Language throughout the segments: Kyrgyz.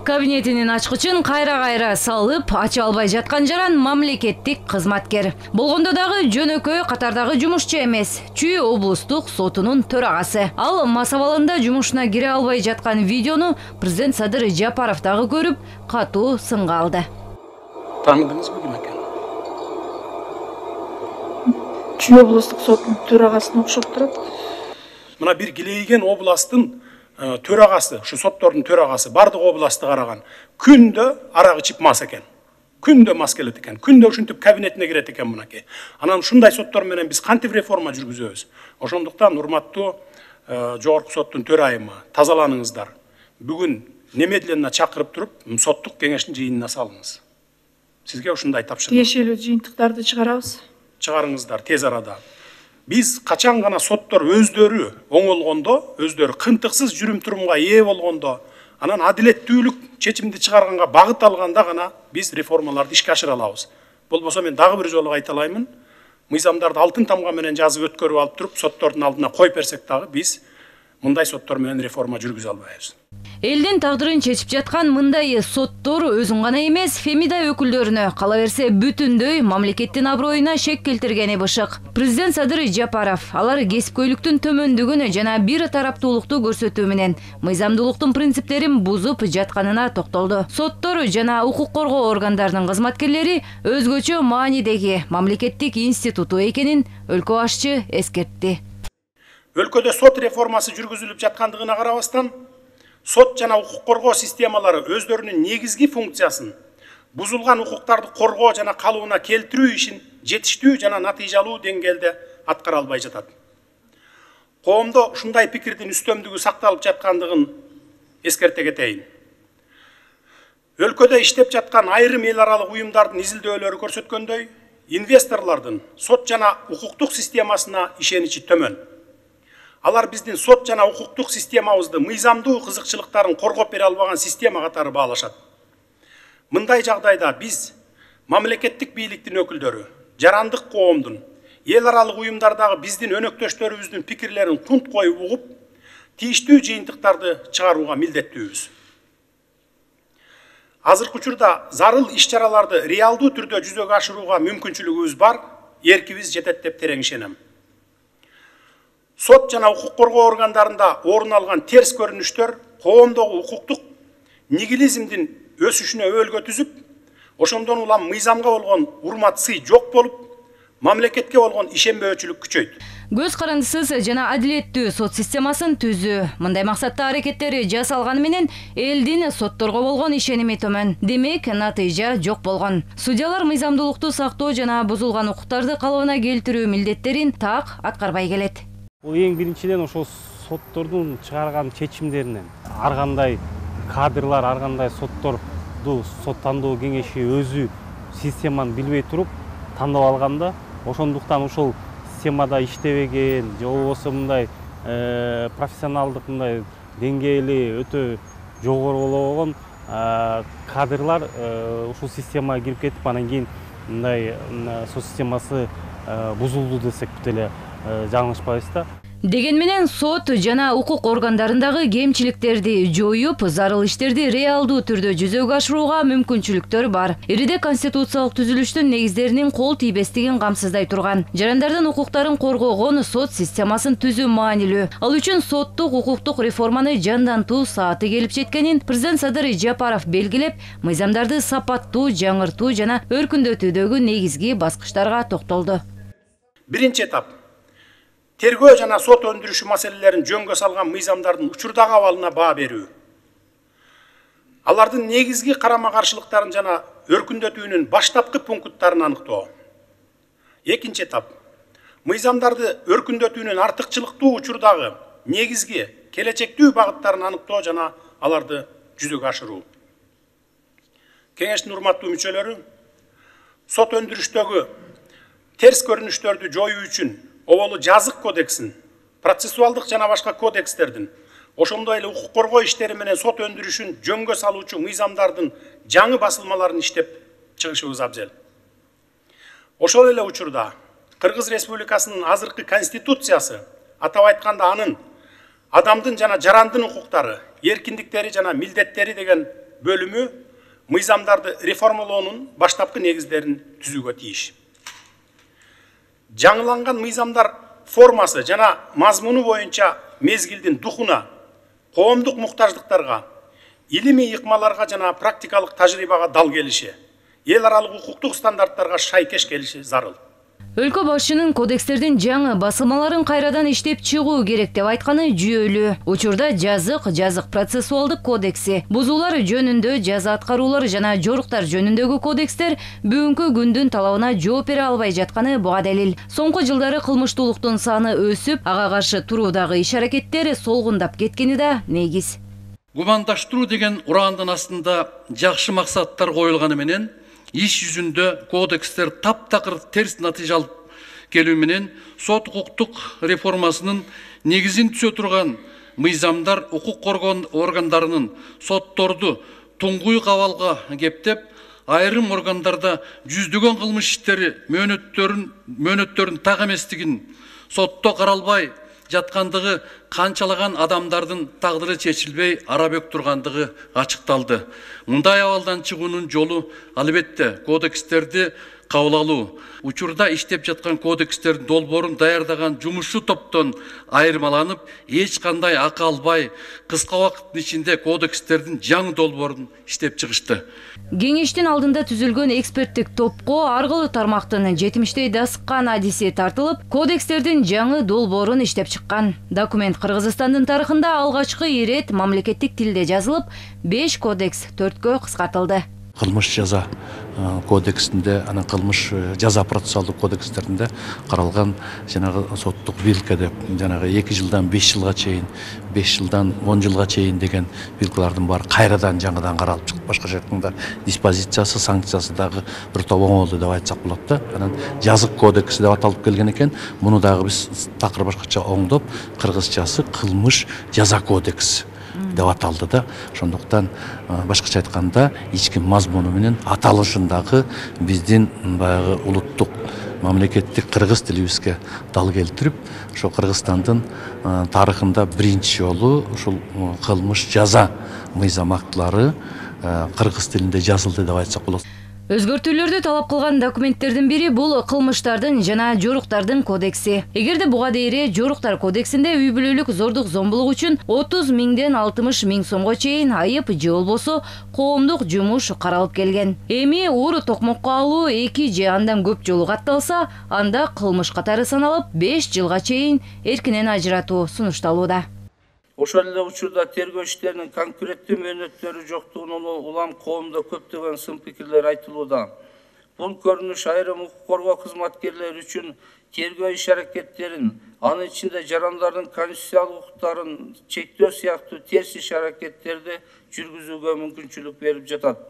Кабинетинин ачкычын кайра салып, ача албай жаткан жаран мамлекеттик кызматкер. Болгондо дагы жөнөкөй катардагы жумушчу эмес, Чүй облустук сотунун төрагасы. Ал Масабалында жумушуна кире албай жаткан видеону президент Садыр Жапаров дагы көрүп, катуу сынга алды. Тааныдыңызбы ким экен? Чүй облустук сотунун төрагасына окшоп турат. Мына бир килейген областын төрагасы, şu sottorдун төрагасы бардык областты караган. Күндө арак ичип мас экен. Күндө мас келет экен. Күндө ушинтип кабинетине кирет экен мынакей. Анан ушундай соттор менен биз кантип реформа жүргүзөбүз? Ошондуктан урматтуу жогорку соттун төрайымы, тазаланыңыздар. Бүгүн немедленно чакырып туруп, соттук кеңештин жыйынына салыңыз. Сизге ушундай тапшырма. Тиешелүү жыйынтыктарды чыгарабыз. Чыгарыңыздар тез арада. Биз качан гана соттор өздөрү оңолгондо, өздөрү кынтыксыз жүрүм турумга ээ болгондо, анан адилеттүүлүк чечимди чыгарганга багыт алганда гана биз реформаларды ишке ашыра алабыз. Болбосо мен дагы бир жолу айталаймын, мыйзамдарды алтын тамга менен жазып өткөрүп алып туруп, соттордун алдына коюп берсек дагы биз мындай соттор менен реформа жүргүзө албайбыз. Элдин тагдырын чечип жаткан мындай соттор өзүн гана эмес, Фемида өкүлдөрүнө, кала берсе бүтүндөй мамлекеттин аброюна шек келтиргени бышык. Президент Садыр Жапаров алар кесипкөйлүктүн төмөндүгүнө жана бир тараптуулукту көрсөтүү менен мыйзамдуулуктун принциптерин бузуп жатканына токтолду. Соттор жана укук коргоо органдарынын кызматкерлери өзгөчө маанидеги мамлекеттик институту экенин өлкө башчы эскертти. Өлкөдө сот реформасы жүргүзүлүп жаткандыгына карабастан, сот жана укук коргоо системалары өздөрүнүн негизги функциясын, бузулган укуктарды коргоо жана калыбына келтирүү ишин жетиштүү жана натыйжалуу деңгээлде аткара албай жатат. Коомдо ушундай пикирдин үстөмдүгү сакталып жаткандыгын эскерте кетейин. Өлкөдө иштеп жаткан айрым эл аралык уюмдардын изилдөөлөрү көрсөткөндөй, инвесторлордун сот жана укуктук системасына ишеничи төмөн. Алар биздин сот жана укуктук системабызды мыйзамдуу кызыкчылыктарын коргоп бере албаган система катары баалашат. Мындай жагдайда биз мамлекеттик бийликтин өкүлдөрү, жарандык коомдун, эл аралык уюмдардагы биздин өнөктөштөрүбүздүн пикирлерин кунт коюп угуп, тийиштүү жыйынтыктарды чыгарууга милдеттүүбүз. Азыркы учурда зарыл иш-чараларды реалдуу түрдө жүзөгө ашырууга мүмкүнчүлүгүбүз бар, эркибиз жетет деп терең ишенем. Сот жана укук коргоо органдарында орун алган терс көрүнүштөр коомдогу укуктук нигилизмдин өсүшүнө өөлгө түзүп, ошондон улам мыйзамга болгон урмат сый жок болуп, мамлекетке болгон ишенбөөчүлүк күчөйт. Көз карандысыз жана адилеттүү сот системасын түзүү. Мындай максатта аракеттери жасалганы менен элдин сотторго болгон ишеними төмөн. Демек, натыйжа жок болгон. Судьялар мыйзамдуулукту сактоо жана бузулган укуктарды калыбына келтирүү милдеттерин так аткарбай келет. Бул эң биринчиден ошол соттордун чыгарган чечимдеринен ар кандай кадрлар, ар кандай сотторду сот тандоо кеңеши өзү системаны билбей туруп тандап алганда, ошондуктан ошол системада иштебеген, же болбосо мындай профессионалдык мындай деңгээли өтө жогору болгон кадрлар ушул системага кирип кетип, анан кийин мындай сот системасы бузулду десек деле жаңылышпайбыз да. Деген менен сот жана укук органдарындагы кемчиликтерди жоюп, зарыл иштерди реалдуу түрдө жүзөгө ашырууга мүмкүнчүлүктөр бар. Ириде конституциялык түзүлүштүн негиздеринин кол тийбестигин камсыздай турган, жарандардын укуктарын коргогон сот системасын түзүү маанилүү. Ал үчүн соттук укуктук реформаны жандантуу сааты келип жеткенин президент Садыр Жапаров белгилеп, мыйзамдарды сапаттуу, жаңыртуу жана өркүндөтүүдөгү негизги баскычтарга токтолду. Биринчи этап тергөө жана сот өндүрүшү маселелерин жөнгө салган мыйзамдардын учурдагы абалына баа берүү. Алардын негизги карама каршылыктарын жана өркүндөтүүнүн баштапкы пункттарын аныктоо. Экинчи этап мыйзамдарды өркүндөтүүнүн артыкчылыктуу учурдагы негизги келечектүү багыттарын аныктоо жана аларды жүзөгө ашыруу. Кеңештин урматтуу мүчөлөрү, сот өндүрүштөгү терс көрүнүштөрдү жоюу үчүн оболу жазык кодексин, процессуалдык жана башка кодекстердин, ошондой эле укук коргоо иштери менен сот өндүрүшүн жөнгө салуучу мыйзамдардын жаңы басылмаларын иштеп чыгышыбыз абзел. Ошол эле учурда Кыргыз Республикасынын азыркы конституциясы, атап айтканда анын адамдын жана жарандын укуктары, эркиндиктери жана милдеттери деген бөлүмү мыйзамдарды реформалоонун баштапкы негиздерин түзүүгө тийиш. Жаңыланган мыйзамдар формасы жана мазмуну боюнча мезгилдин духуна, коомдук муктаждыктарга, илимий ыкмаларга жана практикалык тажрыйбага дал келиши, эл аралык укуктук стандарттарга шайкеш келиши зарыл. Өлкө башчынын кодекстердин жаңы басылмаларын кайрадан иштеп чыгуу керек деп айтканы жүйөлүү. Учурда жазык процессуалдык кодекси, бузуулар жөнүндө жаза аткаруулар жана жоруктар жөнүндөгү кодекстер бүгүнкү күндүн талабына жооп бере албай жатканы буга далил. Соңку жылдары кылмыштуулуктун саны өсүп, ага каршы туруудагы иш-аракеттер солгундап кеткени да негиз. Гумандаштыруу деген ураандын астында жакшы максаттар коюлганы менен иш жүзүндө кодекстер таптакыр терс натыйжа алып келүү менен сот укуктук реформасынын негизин түзө турган мыйзамдар укук органдарынын сотторду туңгуй кабалга кептеп, айрым органдарда жүздөгөн кылмыш иштери мөөнөттөрүн так эместигин, сотто каралбай жаткандыгы, канчалаган адамдардын тагдыры чечилбей арабек тургандыгы ачыкталды. Мындай абалдан чыгуунун жолу албетте кодекстерди кабыл алуу. Учурда иштеп жаткан кодекстердин долбоорун даярдаган жумушчу топтон айырмаланып, эч кандай акы албай, кыска убакыттын ичинде кодекстердин жаңы долбоорун иштеп чыгышты. Кеңештин алдында түзүлгөн эксперттик топко аргылуу тармактын 70 дасыккан адиси тартылып, кодекстердин жаңы долбоорун иштеп чыккан. Документ Кыргызстандын тарыхында алгачкы ирет мамлекеттик тилде жазылып, 5 кодекс 4кө кыскартылды. Кылмыш жаза кодексинде, анан кылмыш жаза процессуалдык кодекстеринде каралган жанагы соттук вилка деп, жанагы 2 жылдан 5 жылга чейин, 5 жылдан 10 жылга чейин деген вилкалардын баары кайрадан жаңыдан каралып чыгып, башкача айтканда диспозициясы, санкциясы дагы бир топ оңолду деп айтсак болот да. Анан жазык кодекси деп аталып келген экен. Муну дагы биз такыр башкача оңдоп, кыргызчасы кылмыш жаза кодекси деп аталды да. Ошондуктан башкача айтканда ички мазмуну менен аталышындагы биздин баягы улуттук мамлекеттик кыргыз тилибизге дал келтирип, ошо Кыргызстандын тарыхында биринчи жолу ушул кылмыш жаза мыйзам актылары кыргыз тилинде жазылды деп айтсак болот. Өзгөртүүлөрдү талап кылган документтердин бири бул кылмыштардын жана жоруктардын кодекси. Эгерде буга дейре жоруктар кодексинде үй бүлөлүк зордук зомбулук үчүн 30 миңден 60 миң сомго чейин айып же болбосо коомдук жумуш каралып келген. Эми уур токмокко алуу 2 же андан көп жолу катталса, анда кылмыш катары саналып 5 жылга чейин эркинен ажыратуу сунушталууда. Ошол эле учурда тергөө иштеринин конкуренттүү мөөнөттөрү жоктугунан улам коомдо көптөгөн сын пикирлер айтылууда. Бул көрүнүш айрым укук коргоо кызматкерлери үчүн тергөө иш-аракеттерин, анын ичинде жарандардын конституциялык укуктарын чектөө сыяктуу терс иш-аракеттерди жүргүзүүгө мүмкүнчүлүк берип жатат.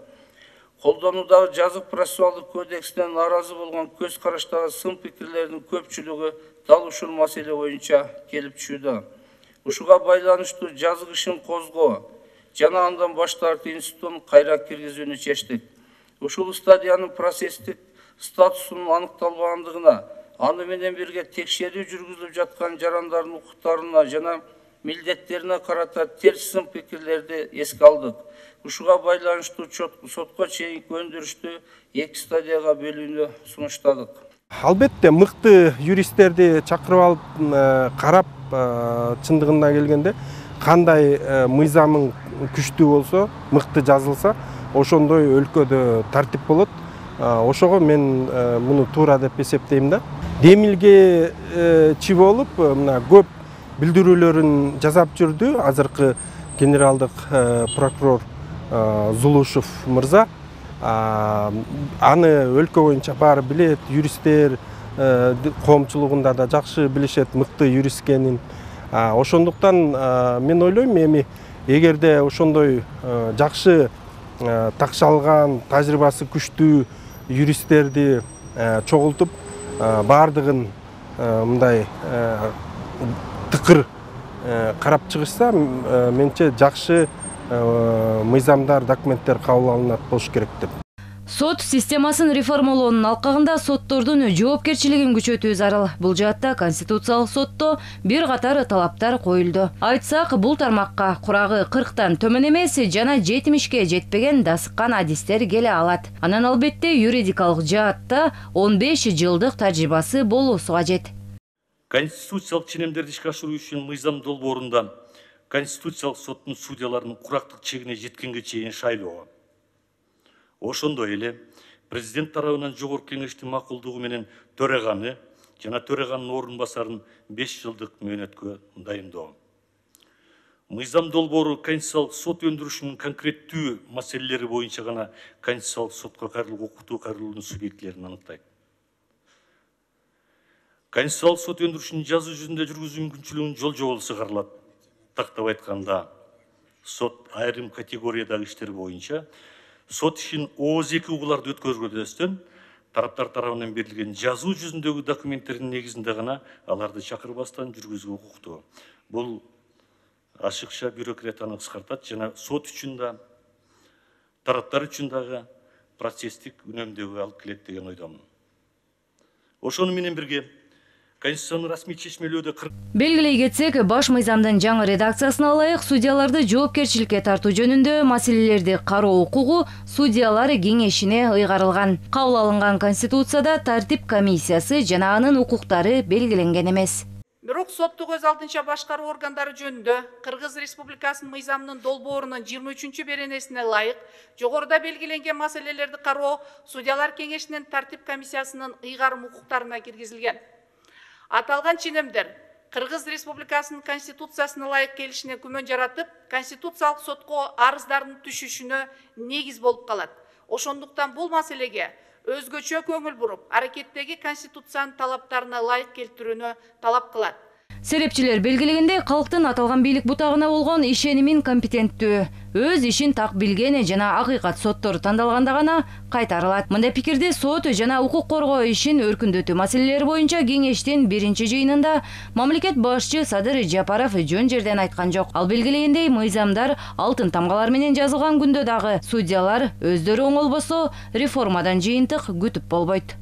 Колдонуудагы жазык процессуалдык кодексинен нааразы болгон көз караштагы сын пикирлердин көпчүлүгү дал ушул маселе боюнча келип түшүүдө. Ушуга байланыштуу жазык ишин козгоо жана андан баш тартуу институтун кайра киргизүүнү чечтик. Ушул стадиянын процесстик статусунун аныкталбагандыгына, аны менен бирге текшерүү жүргүзүлүп жаткан жарандардын укуктарына жана милдеттерине карата терс сын пикирлерди эске алдык. Ушуга байланыштуу сотко чейинки өндүрүштү 2 стадияга бөлүүнү сунуштадык. Албетте мыкты юристтерди чакырып алып карап, чындыгына келгенде кандай мыйзамың күчтүү болсо, мыкты жазылса, ошондой өлкөдө тартип болот. Ошого мен муну туура деп эсептейм да. Демилге чи болуп, мына көп билдирүүлөрүн жасап жүрдү азыркы генералдык прокурор Зулушев мырза. Аны өлкө боюнча баары билет, юристтер коомчулугунда да жакшы билишет, мыкты юрист экенин. Ошондуктан мен ойлойм, эми эгерде ошондой жакшы такшалган, тажрыйбасы күчтүү юристтерди чогултуп, баардыгын мындай тыкыр карап чыгышса, менче жакшы мыйзамдар, документтер кабыл алынат болуш керек деп. Сот системасын реформалоонун алкагында соттордун жоопкерчилигин күчөтүү зарыл. Бул жаатта Конституциялык сотто бир катар талаптар коюлду. Айтсак, бул тармакка курагы 40тан төмөн эмес жана 70ке жетпеген дасыккан адистер келе алат. Анан албетте юридикалык жаатта 15 жылдык тажрыйбасы болуусу кажет. Конституциялык ченемдерди ишке ашыруу үчүн мыйзам долбоорунда Конституциялык соттун судьяларынын курактык чегине жеткенге чейин шайлоо. Ошондой эле президент тарабынан жогорку кеңештин макулдугу менен төраганы жана төраганын орун басарын 5 жылдык мөөнөткө дайындоо. Мыйзам долбоору Конституциялык сот өндүрүшүнүн конкреттүү маселелери боюнча гана Конституциялык сотко кайрылуу укуктуу кайрылуунун субъектилерин аныктайт. Конституциялык сот өндүрүшүнүн жазуу жүзүндө жүргүзүү мүмкүнчүлүгүнүн жол жобосу каралат. Тактап айтканда, сот айрым категориядагы иштер боюнча сот ишин ооз-2 угуларды өткөргөндөн тараптар тарабынан берилген жазуу жүзүндөгү документтердин негизинде гана аларды чакырбастан жүргүзүүгө укуктуу. Бул ашыкча бюрократияны кыскартат жана сот үчүн да тараптар үчүн дагы процесстик үнөмдөгү алып келет деген ойдомун. Ошону менен бирге Конституцияны расмий чечмелөөдө белгилей кетсек, баш мыйзамдын жаңы редакциясына ылайык судьяларды жоопкерчиликке тартуу жөнүндө маселелерди кароо укугу судьялар кеңешине ыйгарылган. Кабыл алынган Конституцияда тартип комиссиясы жана анын укуктары белгиленген эмес. Бирок сотту көз алдынча башкаруу органдары жөнүндө Кыргыз Республикасынын мыйзамынын долбоорунун 23 беренесине ылайык жогоруда белгиленген маселелерди кароо судьялар кеңешинин тартип комиссиясынын ыйгарым укуктарына киргизилген. Аталган ченемдер Кыргыз Республикасынын Конституциясына ылайык келишине күмөн жаратып, Конституциялык сотко арыздардын түшүшүнө негиз болуп калат. Ошондуктан бул маселеге өзгөчө көңүл буруп, аракеттеги Конституциянын талаптарына ылайык келтирүүнү талап кылат. Серепчилер белгилегендей, калктын аталган бийлик бутагына болгон ишенимин компетенттүү, өз ишин так билген жана акыйкат соттор тандалганда гана кайтарылат. Мындай пикирди сот жана укук коргоо ишин өркүндөтүү маселелери боюнча кеңештин биринчи жыйынында мамлекет башчы Садыр Жапаров жөн жерден айткан жок. Ал белгилегендей, мыйзамдар алтын тамгалар менен жазылган күндө дагы судьялар өздөрү оңолбосо реформадан жыйынтык күтүп болбойт.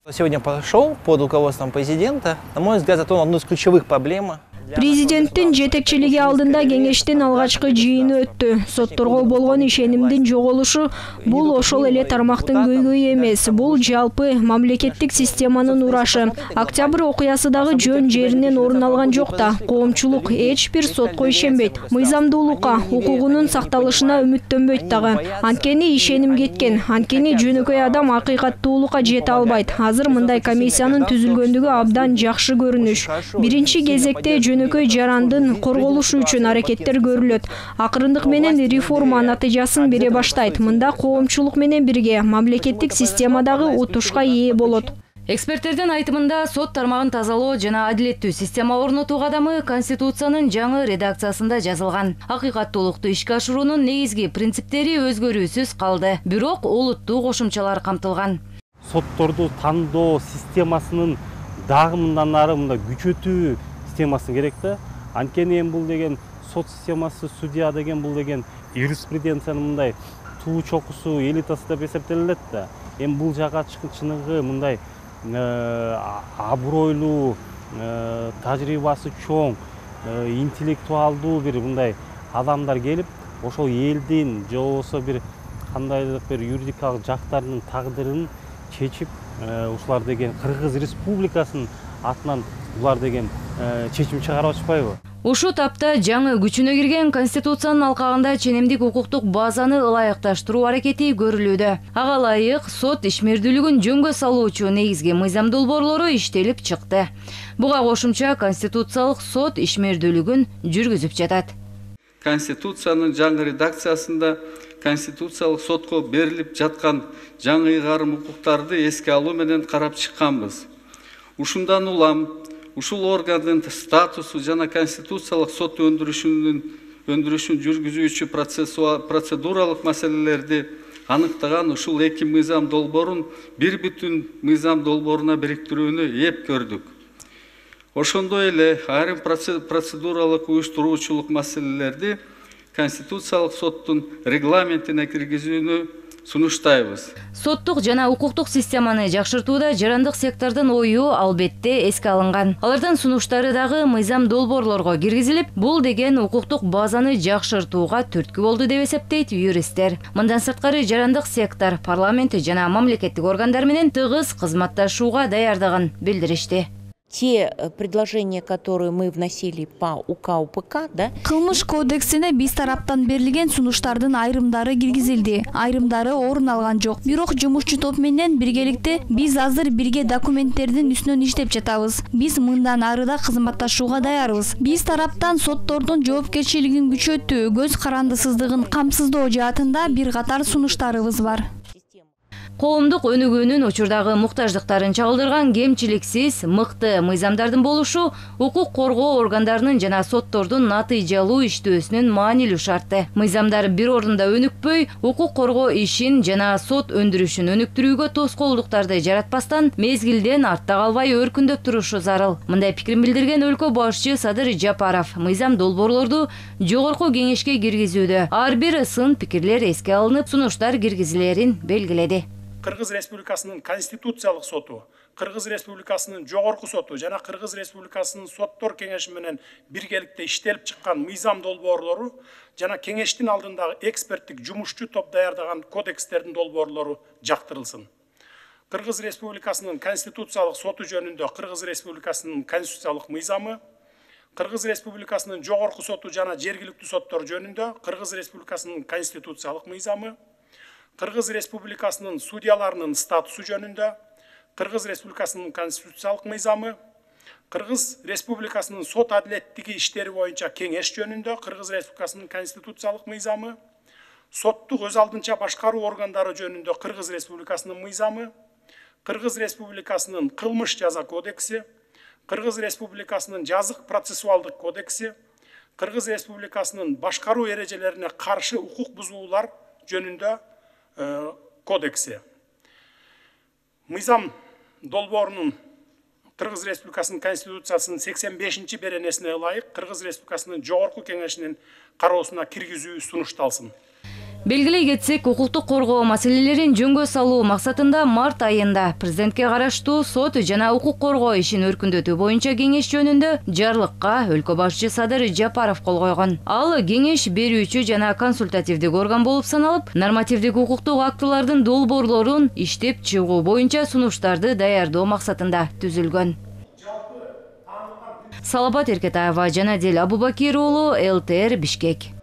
Сегодня пошел под руководством президента, на мой взгляд, затронул одну из ключевых проблем. Президенттин жетекчилиги алдында кеңештин алгачкы жыйыны өттү. Сотторго болгон ишенимдин жоголушу бул ошол эле тармактын көйгөйү эмес, бул жалпы мамлекеттик системанын урашы. Октябрь окуясы дагы жөн жеринен орун алган жок да. Коомчулук эч бир сотко ишенбейт. Мыйзамдуулукка, укугунун сакталышына үмүттөнбөйт дагы. Анткени ишеним кеткен, анткени жөнөкөй адам акыйкаттуулукка жете албайт. Азыр мындай комиссиянын түзүлгөндүгү абдан жакшы көрүнүш. Биринчи кезекте жөнөкөй жарандын корголушу үчүн аракеттер көрүлөт. Акырындык менен реформа натыйжасын бере баштайт. Мында коомчулук менен бирге мамлекеттик системадагы утушка ээ болот. Эксперттердин айтымында сот тармагын тазалоо жана адилеттүү система орнотуу кадамы Конституциянын жаңы редакциясында жазылган. Акыйкаттуулукту ишке ашыруунун негизги принциптери өзгөрүүсүз калды. Бирок олуттуу кошумчалар камтылган. Сотторду тандоо системасынын дагы мындан ары мындай күчөтүү системасы керек да. Анткени бул деген сот системасы, судья деген бул деген юриспруденциянын мындай туу чокусу, элитасы деп эсептелет да. Бул жака чыныгы мындай абройлуу, тажрыйбасы чоң, интеллектуалдуу бир мындай адамдар келип, ошол элдин же болбосо бир кандайдыр бир юридикалык жактарынын тагдырын чечип, ушулар деген Кыргыз Республикасынын атынан булар деген чечим чыгарып атышпайбы? Ушу тапта жаңы күчүнө кирген Конституциянын алкагында ченемдик укуктук базаны ылайыкташтыруу аракети көрүлүүдө. Ага ылайык сот ишмердүүлүгүн жөнгө салуучу негизги мыйзам долбоорлору иштелип чыкты. Буга кошумча Конституциялык сот ишмердүүлүгүн жүргүзүп жатат. Конституциянын жаңы редакциясында Конституциялык сотко берилип жаткан жаңы ыйгарым укуктарды эске алуу менен карап чыкканбыз. Ушундан улам ушул органдын статусу жана Конституциялык сот өндүрүшүн жүргүзүүчү процедуралык маселелерди аныктаган ушул эки мыйзам долбоорун бир бүтүн мыйзам долбооруна бириктирүүнү эп көрдүк. Ошондой эле айрым процедуралык уюштуруучулук маселелерди Конституциялык соттун регламентине киргизүүнү сунуштайбыз. Соттук жана укуктук системаны жакшыртууда жарандык сектордун ою албетте эске алынган. Алардын сунуштары дагы мыйзам долбоорлорго киргизилип, бул деген укуктук базаны жакшыртууга түрткү болду деп эсептейт юристтер. Мындан сырткары жарандык сектор парламент жана мамлекеттик органдар менен тыгыз кызматташууга даярдыгын билдиришти. Те предложения, которые мы вносили по УК УПК, да? Кылмыш кодексине биз тараптан берилген сунуштардын айрымдары киргизилди. Айрымдары орун алган жок. Бирок жумушчу топ менен биргеликте биз азыр бирге документтердин үстүнөн иштеп жатабыз. Биз мындан ары да кызматташууга даярбыз. Биз тараптан соттордун жоопкерчилигин күчөтүү, көз карандысыздыгын камсыздоо жаатында бир катар сунуштарыбыз бар. Коомдук өнүгүүнүн учурдагы муктаждыктарын чагылдырган кемчиликсиз, мыкты мыйзамдардын болушу укук коргоо органдарынын жана соттордун натыйжалуу иштөөсүнүн маанилүү шарты. Мыйзамдар бир ордунда өнүкпөй, укук коргоо ишин жана сот өндүрүшүн өнүктүрүүгө тоскоолдуктарды жаратпастан, мезгилден артта калбай өркүндөп турушу зарыл. Мындай пикирин билдирген өлкө башчы Садыр Жапаров мыйзам долбоорлорду жогорку кеңешке киргизүүдө ар бир сын пикирлер эске алынып, сунуштар киргизилерин белгиледи. Кыргыз Республикасынын Конституциялык соту, Кыргыз Республикасынын жогорку соту жана Кыргыз Республикасынын соттор кеңеши менен биргеликте иштелип чыккан мыйзам долбоорлору жана кеңештин алдындагы эксперттик жумушчу топ даярдаган кодекстердин долбоорлору жактырылсын. Кыргыз Республикасынын Конституциялык соту жөнүндө Кыргыз Республикасынын конституциялык мыйзамы, Кыргыз Республикасынын жогорку соту жана жергиликтүү соттор жөнүндө Кыргыз Республикасынын конституциялык мыйзамы, Кыргыз Республикасынын судьяларынын статусу жөнүндө Кыргыз Республикасынын конституциялык мыйзамы, Кыргыз Республикасынын сот адилеттиги иштери боюнча кеңеш жөнүндө Кыргыз Республикасынын конституциялык мыйзамы, соттук өз алдынча башкаруу органдары жөнүндө Кыргыз Республикасынын мыйзамы, Кыргыз Республикасынын кылмыш жаза кодекси, Кыргыз Республикасынын жазык процессуалдык кодекси, Кыргыз Республикасынын башкаруу эрежелерине каршы укук бузуулар жөнүндө кодекси. Мыйзам долбоорунун Кыргыз Республикасынын Конституциясынын 85-чи беренесине ылайык Кыргыз Республикасынын жогорку кеңешинин кароосуна киргизүү сунушталсын. Белгилей кетсек, укуктук коргоо маселелерин жөнгө салуу максатында март айында президентке караштуу сот жана укук коргоо ишин өркүндөтүү боюнча кеңеш жөнүндө жарлыкка өлкө башчы Садыр Жапаров кол койгон. Ал кеңеш берүүчү жана консультативдик орган болуп саналып, нормативдик укуктук актылардын долбоорлорун иштеп чыгуу боюнча сунуштарды даярдоо максатында түзүлгөн. Салабат Эркетаева, Жанадел Абубакир уулу, ЛТР, Бишкек.